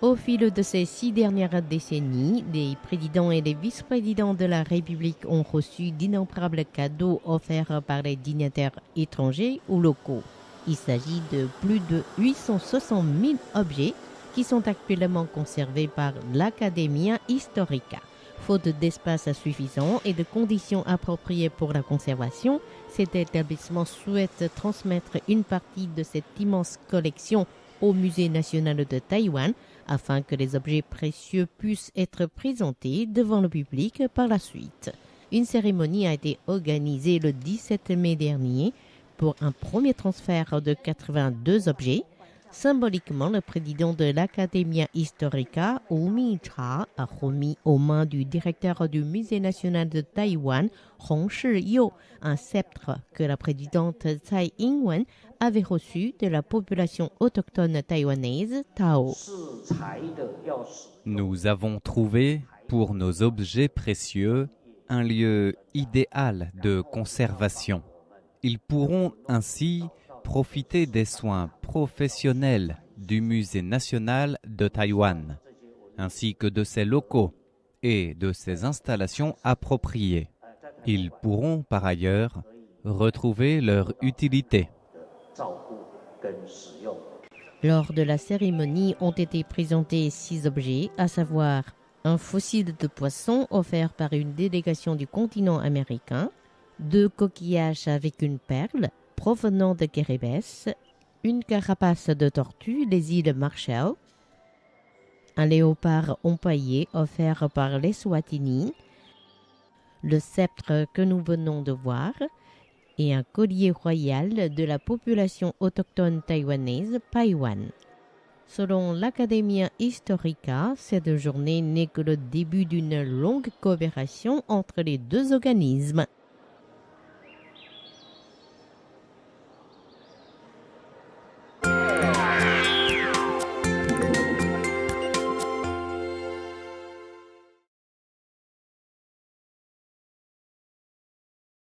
Au fil de ces 6 dernières décennies, les présidents et les vice-présidents de la République ont reçu d'innombrables cadeaux offerts par les dignitaires étrangers ou locaux. Il s'agit de plus de 860 000 objets qui sont actuellement conservés par l'Accademia Historica. Faute d'espace suffisant et de conditions appropriées pour la conservation, cet établissement souhaite transmettre une partie de cette immense collection au Musée national de Taïwan afin que les objets précieux puissent être présentés devant le public par la suite. Une cérémonie a été organisée le 17 mai dernier pour un premier transfert de 82 objets. Symboliquement, le président de l'Accademia Historica, Wu Mingcha, a remis aux mains du directeur du Musée national de Taïwan, Hong Shi-you, un sceptre que la présidente Tsai Ing-wen avait reçu de la population autochtone taïwanaise Tao. Nous avons trouvé, pour nos objets précieux, un lieu idéal de conservation. Ils pourront ainsi profiter des soins professionnels du Musée national de Taïwan, ainsi que de ses locaux et de ses installations appropriées. Ils pourront par ailleurs retrouver leur utilité. Lors de la cérémonie ont été présentés 6 objets, à savoir un fossile de poisson offert par une délégation du continent américain, 2 coquillages avec une perle provenant de Kiribati, une carapace de tortue des îles Marshall, un léopard empaillé offert par les Swatini, le sceptre que nous venons de voir et un collier royal de la population autochtone taïwanaise Paiwan. Selon l'Accademia Historica, cette journée n'est que le début d'une longue coopération entre les deux organismes.